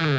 So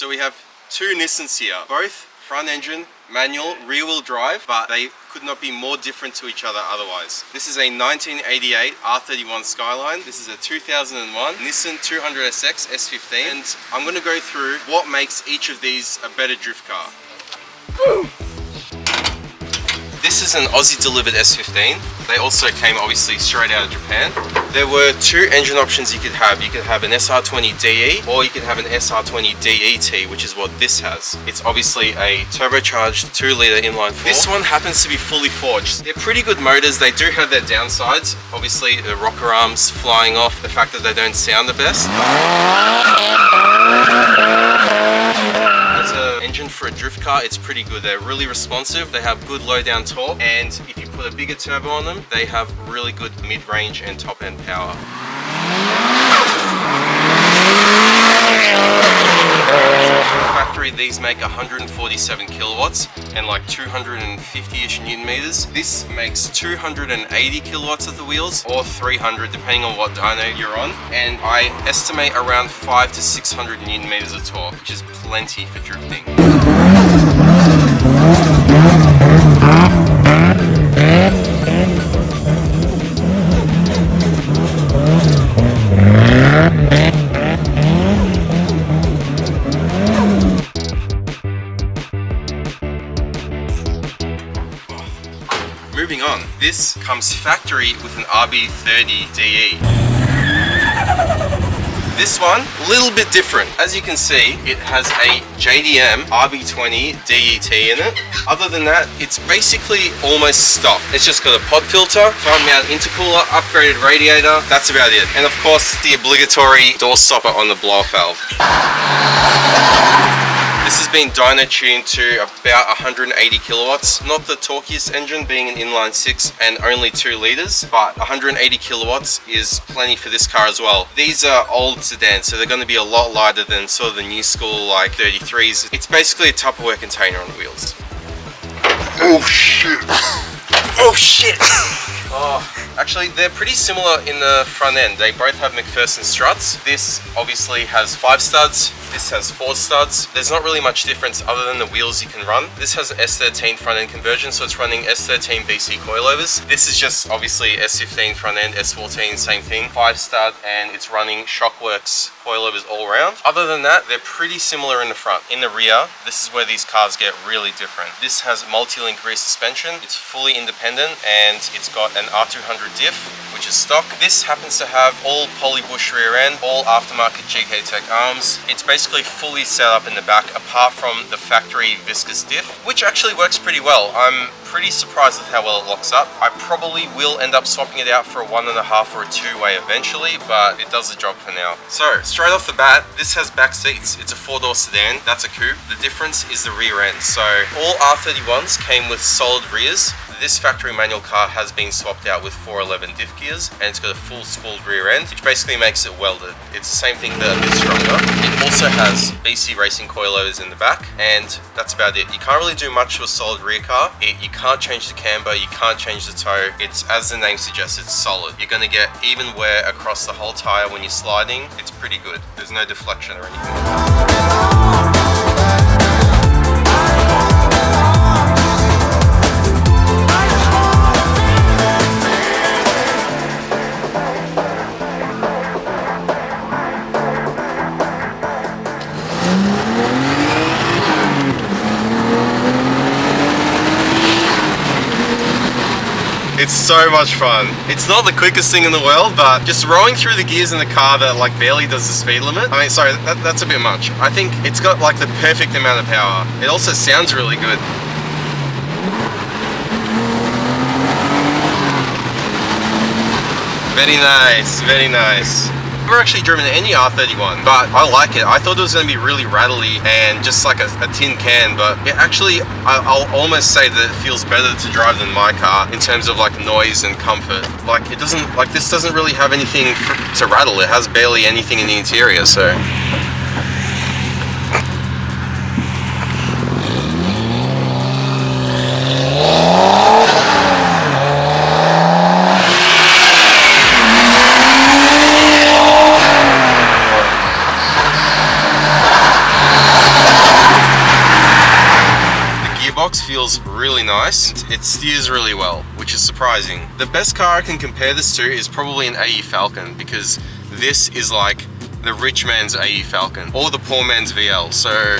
we have two Nissans here, both front engine, manual, rear wheel drive, but they could not be more different to each other otherwise. This is a 1988 R31 Skyline. This is a 2001 Nissan 200SX S15, and I'm going to go through what makes each of these a better drift car. This is an Aussie delivered S15. They also came obviously straight out of Japan. There were two engine options you could have. You could have an SR20DE or you could have an SR20DET, which is what this has. It's obviously a turbocharged 2-litre inline-4. This one happens to be fully forged. They're pretty good motors. They do have their downsides. Obviously the rocker arms flying off, the fact that they don't sound the best. Engine for a drift car, it's pretty good. They're really responsive, they have good low down torque, and if you put a bigger turbo on them, they have really good mid-range and top-end power. Factory, these make 147 kilowatts and like 250-ish newton meters. This makes 280 kilowatts at the wheels, or 300 depending on what dyno you're on, and I estimate around 500 to 600 newton meters of torque, which is plenty for drifting. Moving on, this comes factory with an RB30DE. This one, a little bit different. As you can see, it has a JDM RB20 DET in it. Other than that, it's basically almost stock. It's just got a pod filter, front mount intercooler, upgraded radiator. That's about it. And of course, the obligatory door stopper on the blow-off valve. This has been dyno tuned to about 180 kilowatts. Not the torquiest engine, being an inline 6 and only 2 litres, but 180 kilowatts is plenty for this car as well. These are old sedans, so they're going to be a lot lighter than sort of the new school like 33s. It's basically a Tupperware container on wheels. Oh shit! Oh shit! Oh, actually, they're pretty similar in the front end. They both have McPherson struts. This obviously has 5 studs. This has 4 studs. There's not really much difference other than the wheels you can run. This has an S13 front end conversion, so it's running S13 BC coilovers. This is just obviously S15 front end, S14, same thing. 5 stud, and it's running Shockworks coilovers all around. Other than that, they're pretty similar in the front. In the rear, this is where these cars get really different. This has multi-link rear suspension. It's fully independent, and it's got an R200 diff, which is stock. This happens to have all poly-bush rear end, all aftermarket GK Tech arms. It's basically fully set up in the back, apart from the factory viscous diff, which actually works pretty well. I'm pretty surprised with how well it locks up. I probably will end up swapping it out for a 1.5 or a 2-way eventually, but it does the job for now. So, straight off the bat, this has back seats. It's a 4-door sedan. That's a coupe. The difference is the rear end. So, all R31s came with solid rears. This factory manual car has been swapped out with 411 diff gears, and it's got a full spooled rear end, which basically makes it welded. It's the same thing but a bit stronger. It also has BC racing coilovers in the back, and that's about it. You can't really do much to a solid rear car. You can't change the camber, you can't change the toe. It's, as the name suggests, it's solid. You're going to get even wear across the whole tire when you're sliding. It's pretty good. There's no deflection or anything like that. It's so much fun. It's not the quickest thing in the world, but just rolling through the gears in the car that like barely does the speed limit. I mean, sorry, that's a bit much. I think it's got like the perfect amount of power. It also sounds really good. Very nice, very nice. I've never actually driven any R31, but I like it. I thought it was going to be really rattly and just like a tin can, but it actually, I'll almost say that it feels better to drive than my car in terms of like noise and comfort. Like it doesn't, like this doesn't really have anything to rattle. It has barely anything in the interior, so. Feels really nice. It steers really well, which is surprising. The best car I can compare this to is probably an AE Falcon, because this is like the rich man's AE Falcon or the poor man's VL. So,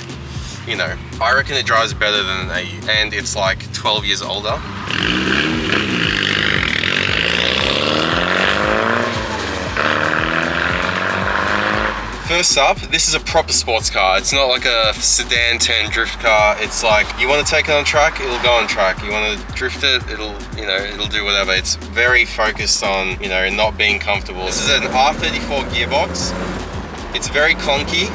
you know, I reckon it drives better than an AE, and it's like 12 years older. First up, this is a proper sports car. It's not like a sedan turn drift car. It's like, you want to take it on track, it'll go on track. You want to drift it, it'll do whatever. It's very focused on, you know, not being comfortable. This is an R34 gearbox. It's very clunky.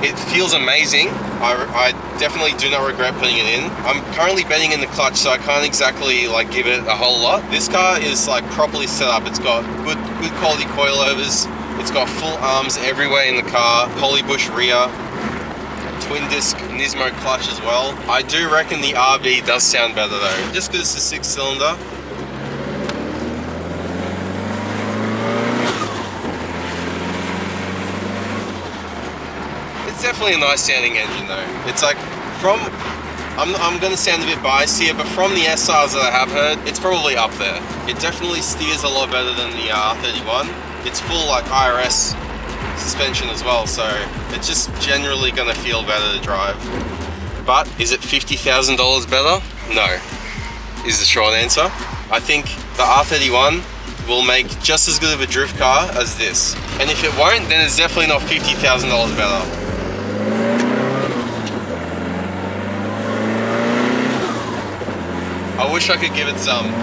It feels amazing. I definitely do not regret putting it in. I'm currently bending in the clutch, so I can't exactly like give it a whole lot. This car is like properly set up. It's got good quality coilovers. It's got full arms everywhere in the car, Polybush rear, twin disc Nismo clutch as well. I do reckon the RB does sound better though, just because it's a 6-cylinder. It's definitely a nice sounding engine though. It's like, I'm going to sound a bit biased here, but from the SRs that I have heard, it's probably up there. It definitely steers a lot better than the R31. It's full like IRS suspension as well, so it's just generally going to feel better to drive. But is it $50,000 better? No, is the short answer. I think the R31 will make just as good of a drift car as this. And if it won't, then it's definitely not $50,000 better. I wish I could give it some.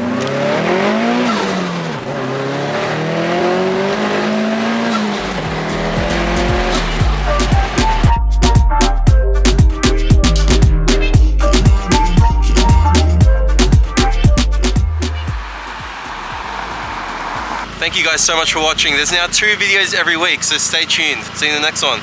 Thank you guys so much for watching. There's now 2 videos every week, so stay tuned. See you in the next one.